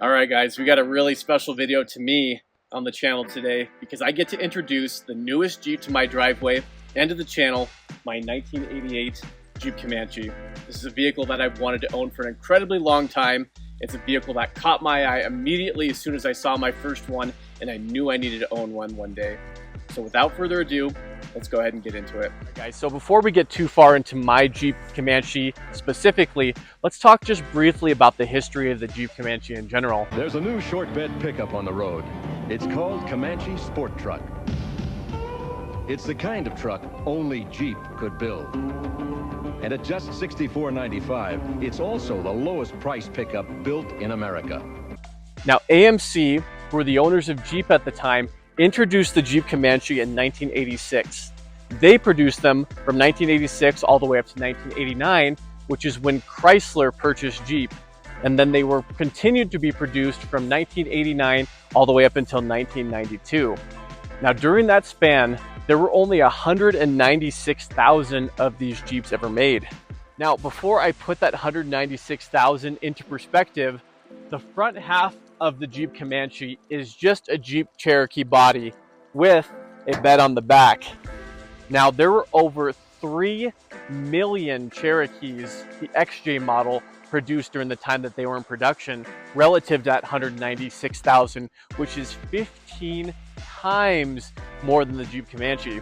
Alright guys, we got a really special video to me on the channel today because I get to introduce the newest Jeep to my driveway and to the channel, my 1988 Jeep Comanche. This is a vehicle that I've wanted to own for an incredibly long time. It's a vehicle that caught my eye immediately as soon as I saw my first one, and I knew I needed to own one day. So without further ado, let's go ahead and get into it. Right, guys, so before we get too far into my Jeep Comanche specifically, let's talk just briefly about the history of the Jeep Comanche in general. There's a new short bed pickup on the road. It's called Comanche Sport Truck. It's the kind of truck only Jeep could build. And at just $64.95, it's also the lowest price pickup built in America. Now, AMC, who were the owners of Jeep at the time, introduced the Jeep Comanche in 1986. They produced them from 1986 all the way up to 1989, which is when Chrysler purchased Jeep. And then they were continued to be produced from 1989 all the way up until 1992. Now, during that span, there were only 196,000 of these Jeeps ever made. Now, before I put that 196,000 into perspective, the front half of the Jeep Comanche is just a Jeep Cherokee body with a bed on the back. Now, there were over 3 million Cherokees, the XJ model, produced during the time that they were in production, relative to that 196,000, which is 15 times more than the Jeep Comanche.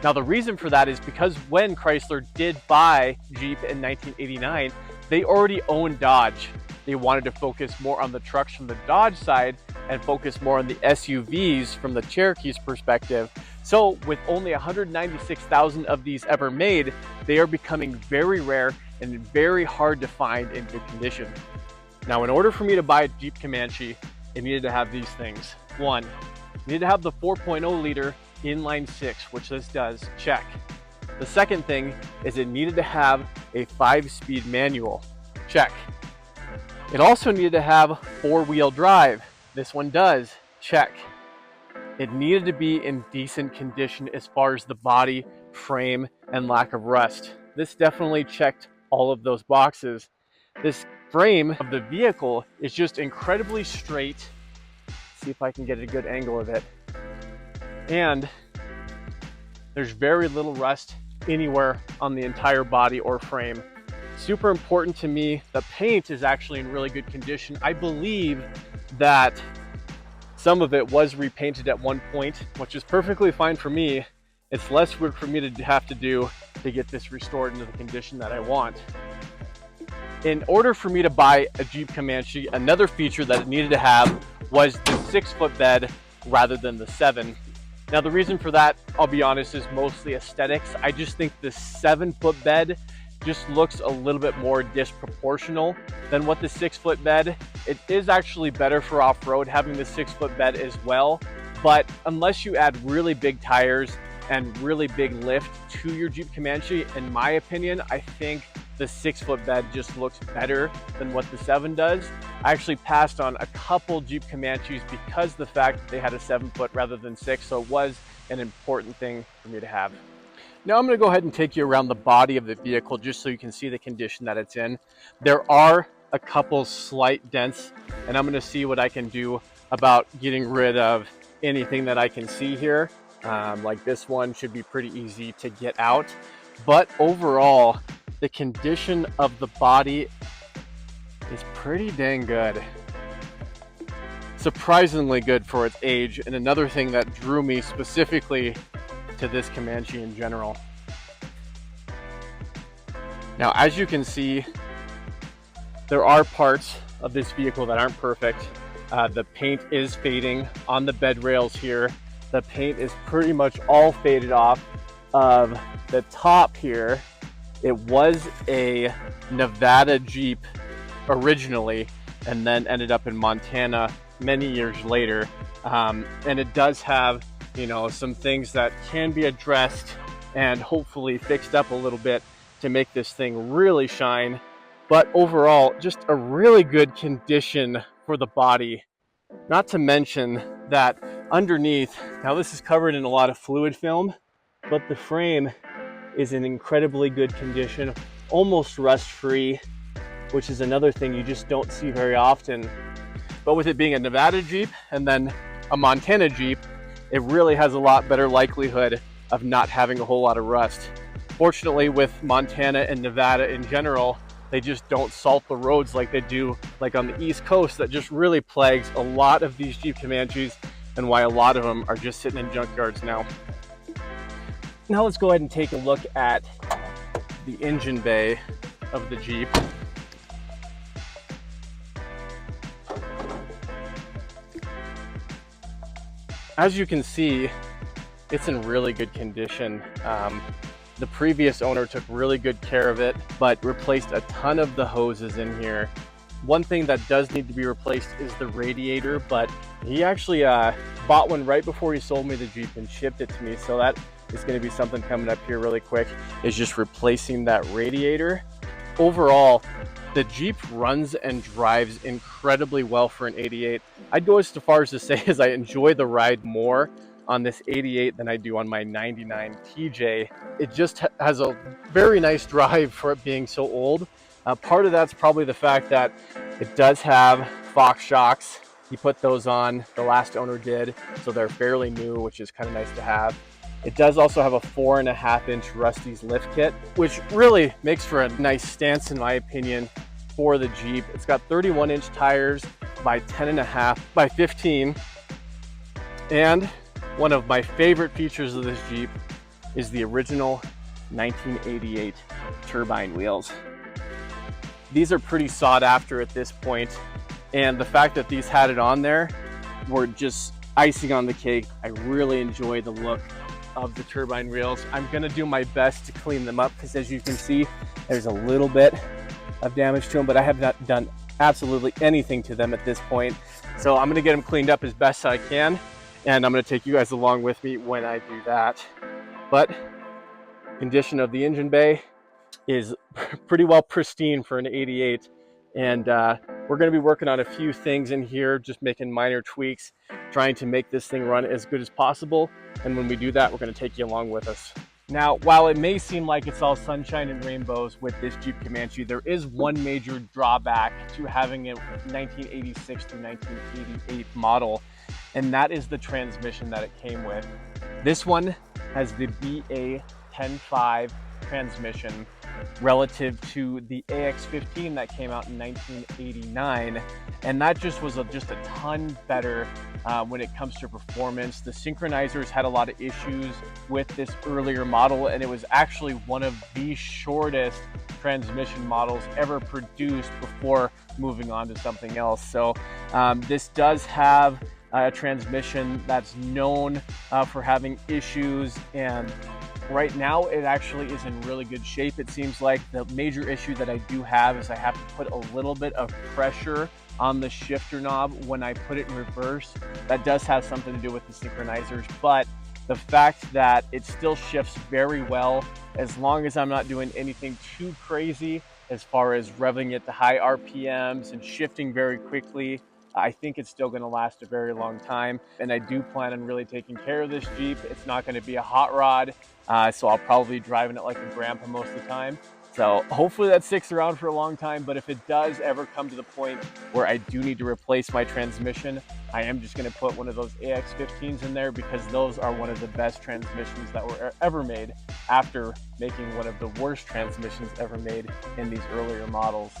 Now, the reason for that is because when Chrysler did buy Jeep in 1989, they already owned Dodge. They wanted to focus more on the trucks from the Dodge side and focus more on the SUVs from the Cherokee's perspective. So with only 196,000 of these ever made, they are becoming very rare and very hard to find in good condition. Now, in order for me to buy a Jeep Comanche, it needed to have these things. One, it needed to have the 4.0 liter inline six, which this does, check. The second thing is it needed to have a 5-speed manual, check. It also needed to have 4-wheel drive. This one does, check. It needed to be in decent condition as far as the body, frame, and lack of rust. This definitely checked all of those boxes. This frame of the vehicle is just incredibly straight. Let's see if I can get a good angle of it. And there's very little rust anywhere on the entire body or frame. Super important to me, the paint is actually in really good condition. I believe that some of it was repainted at one point, which is perfectly fine for me. It's less work for me to have to do to get this restored into the condition that I want. In order for me to buy a Jeep Comanche, another feature that it needed to have was the 6-foot bed rather than the 7. Now, the reason for that, I'll be honest, is mostly aesthetics. I just think the 7-foot bed just looks a little bit more disproportional than what the 6-foot bed. It is actually better for off-road having the 6-foot bed as well, but unless you add really big tires and really big lift to your Jeep Comanche, in my opinion, I think the 6-foot bed just looks better than what the 7 does. I actually passed on a couple Jeep Comanches because of the fact that they had a 7-foot rather than 6, so it was an important thing for me to have. Now I'm going to go ahead and take you around the body of the vehicle just so you can see the condition that it's in. There are a couple slight dents, and I'm going to see what I can do about getting rid of anything that I can see here. Like this one should be pretty easy to get out. But overall, the condition of the body is pretty dang good. Surprisingly good for its age, and another thing that drew me specifically to this Comanche in general. Now, as you can see, there are parts of this vehicle that aren't perfect. The paint is fading on the bed rails here. The paint is pretty much all faded off of the top here. It was a Nevada Jeep originally, and then ended up in Montana many years later. And it does have, you know, some things that can be addressed and hopefully fixed up a little bit to make this thing really shine. But overall, just a really good condition for the body. Not to mention that underneath, now this is covered in a lot of fluid film, but the frame is in incredibly good condition, almost rust-free, which is another thing you just don't see very often. But with it being a Nevada Jeep and then a Montana Jeep, it really has a lot better likelihood of not having a whole lot of rust. Fortunately, with Montana and Nevada in general, they just don't salt the roads like they do like on the East Coast. That just really plagues a lot of these Jeep Comanches, and why a lot of them are just sitting in junkyards now. Now let's go ahead and take a look at the engine bay of the Jeep. As you can see, it's in really good condition. The previous owner took really good care of it, but replaced a ton of the hoses in here. One thing that does need to be replaced is the radiator, but he actually bought one right before he sold me the Jeep and shipped it to me. So that is going to be something coming up here really quick, is just replacing that radiator. Overall, the Jeep runs and drives incredibly well for an 88. I'd go as far as to say as I enjoy the ride more on this 88 than I do on my 99 TJ. It just has a very nice drive for it being so old. Part of that's probably the fact that it does have Fox shocks. He put those on, the last owner did, so they're fairly new, which is kind of nice to have. It does also have a 4.5-inch Rusty's lift kit, which really makes for a nice stance in my opinion for the Jeep. It's got 31-inch tires by 10.5 by 15. And one of my favorite features of this Jeep is the original 1988 turbine wheels. These are pretty sought after at this point, and the fact that these had it on there were just icing on the cake. I really enjoy the look of the turbine wheels. I'm gonna do my best to clean them up, because as you can see, there's a little bit of damage to them, but I have not done absolutely anything to them at this point. So I'm gonna get them cleaned up as best I can, and I'm gonna take you guys along with me when I do that. But condition of the engine bay is pretty well pristine for an 88, and we're going to be working on a few things in here, just making minor tweaks, trying to make this thing run as good as possible. And when we do that, we're going to take you along with us. Now, while it may seem like it's all sunshine and rainbows with this Jeep Comanche, there is one major drawback to having a 1986 to 1988 model, and that is the transmission that it came with. This one has the BA 10.5 transmission relative to the AX15 that came out in 1989, and that just was just a ton better when it comes to performance. The synchronizers had a lot of issues with this earlier model, and it was actually one of the shortest transmission models ever produced before moving on to something else. So this does have a transmission that's known for having issues, and right now it actually is in really good shape. It seems like the major issue that I do have is I have to put a little bit of pressure on the shifter knob when I put it in reverse. That does have something to do with the synchronizers, but the fact that it still shifts very well, as long as I'm not doing anything too crazy as far as revving it to high RPMs and shifting very quickly, I think it's still going to last a very long time. And I do plan on really taking care of this Jeep. It's not going to be a hot rod, so I'll probably be driving it like a grandpa most of the time. So hopefully that sticks around for a long time, but if it does ever come to the point where I do need to replace my transmission, I am just going to put one of those AX15s in there, because those are one of the best transmissions that were ever made, after making one of the worst transmissions ever made in these earlier models.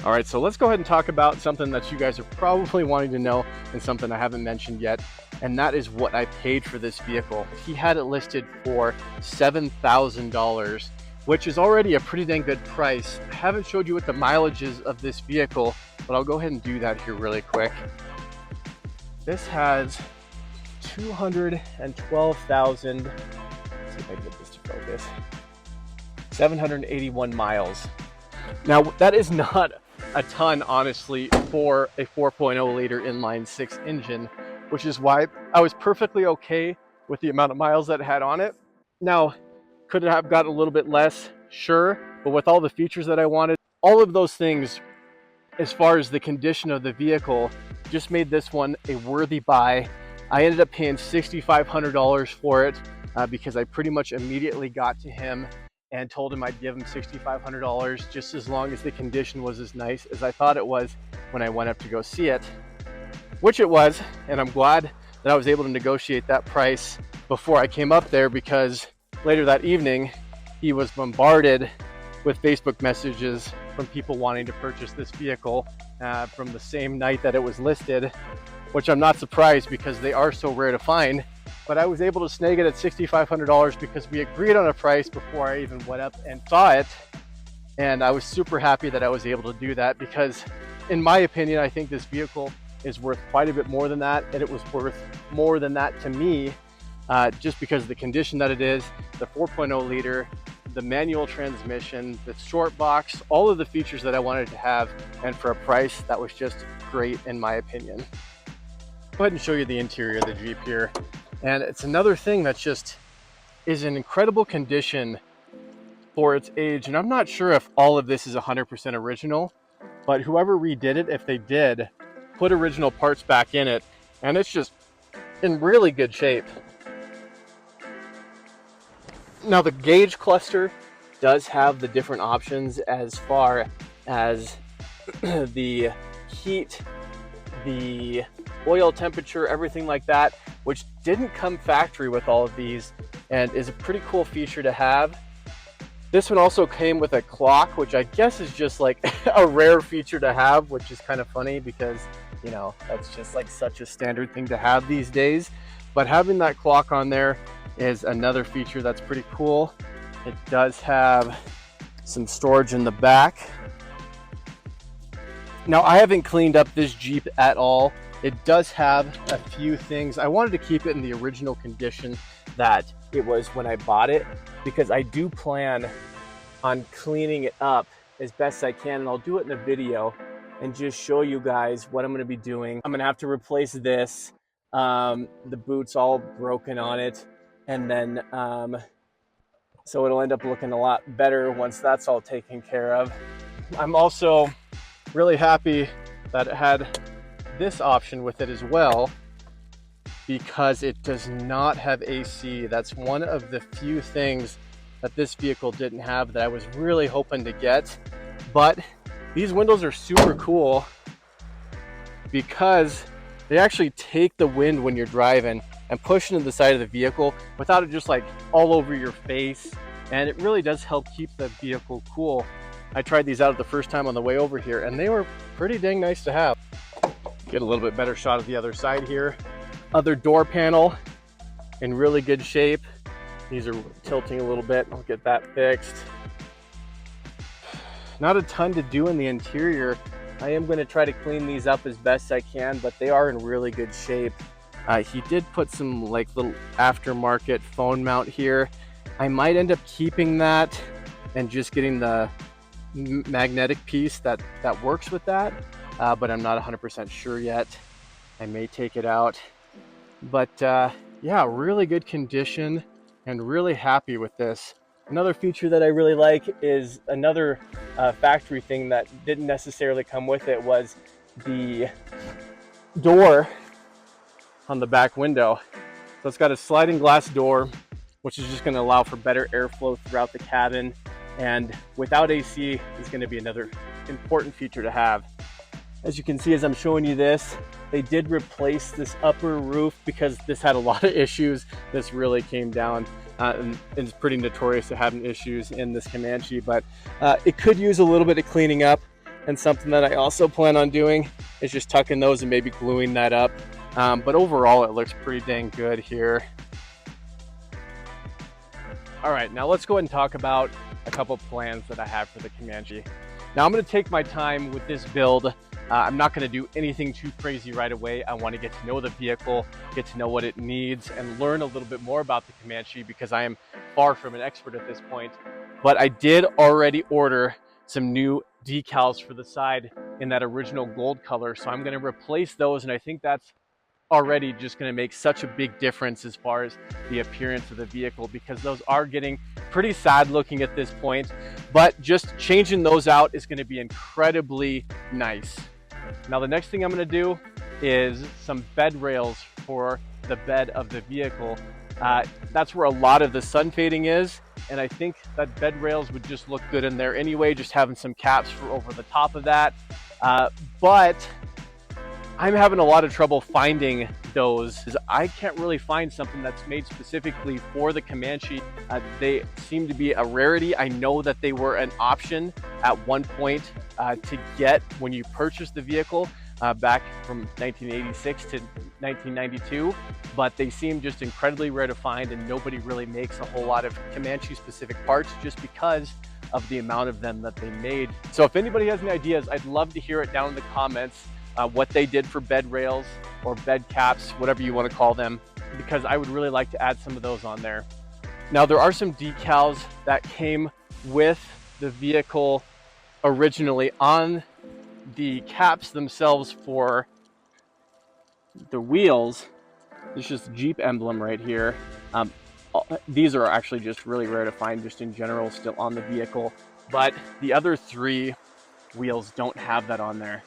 All right, so let's go ahead and talk about something that you guys are probably wanting to know, and something I haven't mentioned yet, and that is what I paid for this vehicle. He had it listed for $7,000, which is already a pretty dang good price. I haven't showed you what the mileage is of this vehicle, but I'll go ahead and do that here really quick. This has 212,000, let's see if I can get this to focus, 781 miles. Now, that is not a ton, honestly, for a 4.0 liter inline six engine, which is why I was perfectly okay with the amount of miles that it had on it. Now, could it have got a little bit less? Sure, but with all the features that I wanted, all of those things, as far as the condition of the vehicle, just made this one a worthy buy. I ended up paying $6,500 for it because I pretty much immediately got to him and told him I'd give him $6,500 just as long as the condition was as nice as I thought it was. when I went up to go see it, which it was, and I'm glad that I was able to negotiate that price before I came up there, because later that evening he was bombarded with Facebook messages from people wanting to purchase this vehicle from the same night that it was listed, which I'm not surprised because they are so rare to find. But I was able to snag it at $6,500 because we agreed on a price before I even went up and saw it. And I was super happy that I was able to do that because, in my opinion, I think this vehicle is worth quite a bit more than that. And it was worth more than that to me just because of the condition that it is, the 4.0 liter, the manual transmission, the short box, all of the features that I wanted to have, and for a price that was just great in my opinion. Go ahead and show you the interior of the Jeep here. And it's another thing that just is in incredible condition for its age. And I'm not sure if all of this is 100% original, but whoever redid it, if they did, put original parts back in it, and it's just in really good shape. Now the gauge cluster does have the different options as far as the heat, the oil temperature, everything like that, which didn't come factory with all of these and is a pretty cool feature to have. This one also came with a clock, which I guess is just like a rare feature to have, which is kind of funny because, you know, that's just like such a standard thing to have these days. But having that clock on there is another feature that's pretty cool. It does have some storage in the back. Now, I haven't cleaned up this Jeep at all. It does have a few things. I wanted to keep it in the original condition that it was when I bought it, because I do plan on cleaning it up as best I can, and I'll do it in a video and just show you guys what I'm going to be doing. I'm going to have to replace this. The boot's all broken on it, and then so it'll end up looking a lot better once that's all taken care of. I'm also really happy that it had this option with it as well, because it does not have AC. That's one of the few things that this vehicle didn't have that I was really hoping to get. But these windows are super cool because they actually take the wind when you're driving and push into the side of the vehicle without it just like all over your face. And it really does help keep the vehicle cool. I tried these out the first time on the way over here, and they were pretty dang nice to have. Get a little bit better shot of the other side here. Other door panel in really good shape. These are tilting a little bit. I'll get that fixed. Not a ton to do in the interior. I am going to try to clean these up as best I can, but they are in really good shape. He did put some like little aftermarket phone mount here. I might end up keeping that and just getting the magnetic piece that works with that, but I'm not 100% sure yet. I may take it out, but yeah, really good condition and really happy with this. Another feature that I really like is another factory thing that didn't necessarily come with it was the door on the back window. So it's got a sliding glass door, which is just going to allow for better airflow throughout the cabin. And without AC is going to be another important feature to have. As you can see, as I'm showing you this, they did replace this upper roof because this had a lot of issues. This really came down and it's pretty notorious to having issues in this Comanche, but it could use a little bit of cleaning up. And something that I also plan on doing is just tucking those and maybe gluing that up. But overall, it looks pretty dang good here. All right, now let's go ahead and talk about a couple plans that I have for the Comanche. Now I'm going to take my time with this build. I'm not going to do anything too crazy right away. I want to get to know the vehicle, get to know what it needs, and learn a little bit more about the Comanche because I am far from an expert at this point. But I did already order some new decals for the side in that original gold color, so I'm going to replace those, and I think that's already just going to make such a big difference as far as the appearance of the vehicle, because those are getting pretty sad looking at this point, but just changing those out is going to be incredibly nice. Now the next thing I'm going to do is some bed rails for the bed of the vehicle. That's where a lot of the sun fading is, and I think that bed rails would just look good in there anyway, just having some caps for over the top of that. But I'm having a lot of trouble finding those. I can't really find something that's made specifically for the Comanche. They seem to be a rarity. I know that they were an option at one point to get when you purchased the vehicle back from 1986 to 1992, but they seem just incredibly rare to find, and nobody really makes a whole lot of Comanche specific parts just because of the amount of them that they made. So if anybody has any ideas, I'd love to hear it down in the comments. What they did for bed rails or bed caps, whatever you want to call them, because I would really like to add some of those on there. Now there are some decals that came with the vehicle originally on the caps themselves for the wheels. There's just Jeep emblem right here. These are actually just really rare to find just in general still on the vehicle, but the other three wheels don't have that on there.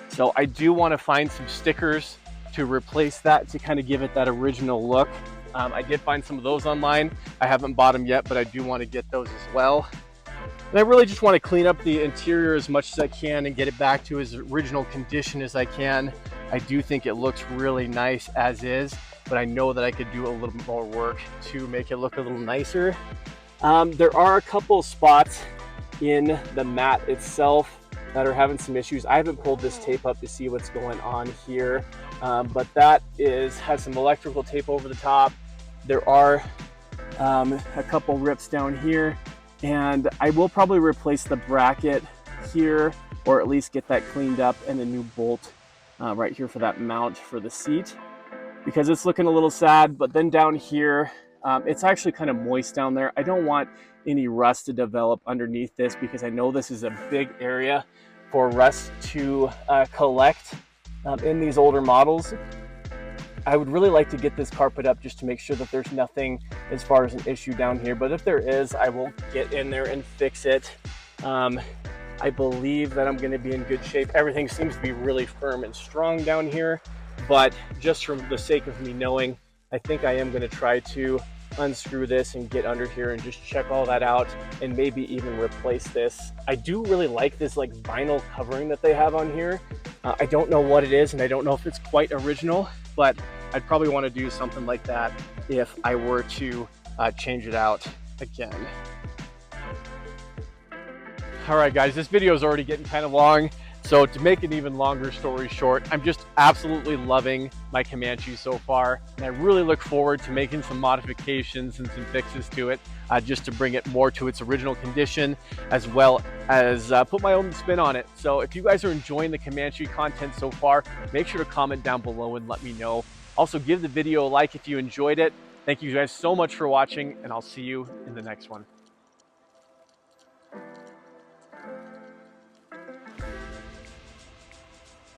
So I do want to find some stickers to replace that, to kind of give it that original look. I did find some of those online. I haven't bought them yet, but I do want to get those as well. And I really just want to clean up the interior as much as I can and get it back to as original condition as I can. I do think it looks really nice as is, but I know that I could do a little bit more work to make it look a little nicer. There are a couple spots in the mat itself that are having some issues. I haven't pulled this tape up to see what's going on here, but that has some electrical tape over the top. There are a couple rips down here, and I will probably replace the bracket here, or at least get that cleaned up, and a new bolt right here for that mount for the seat, because it's looking a little sad. But then down here, it's actually kind of moist down there. I don't want any rust to develop underneath this, because I know this is a big area for rust to collect in these older models. I would really like to get this carpet up just to make sure that there's nothing as far as an issue down here, but if there is, I will get in there and fix it. I believe that I'm going to be in good shape. Everything seems to be really firm and strong down here, but just for the sake of me knowing, I think I am going to try to unscrew this and get under here and just check all that out, and maybe even replace this. I do really like this like vinyl covering that they have on here. I don't know what it is, and I don't know if it's quite original, but I'd probably want to do something like that if I were to change it out again. All right guys, this video is already getting kind of long, so to make an even longer story short, I'm just absolutely loving my Comanche so far, and I really look forward to making some modifications and some fixes to it, just to bring it more to its original condition, as well as put my own spin on it. So if you guys are enjoying the Comanche content so far, make sure to comment down below and let me know. Also, give the video a like if you enjoyed it. Thank you guys so much for watching, and I'll see you in the next one.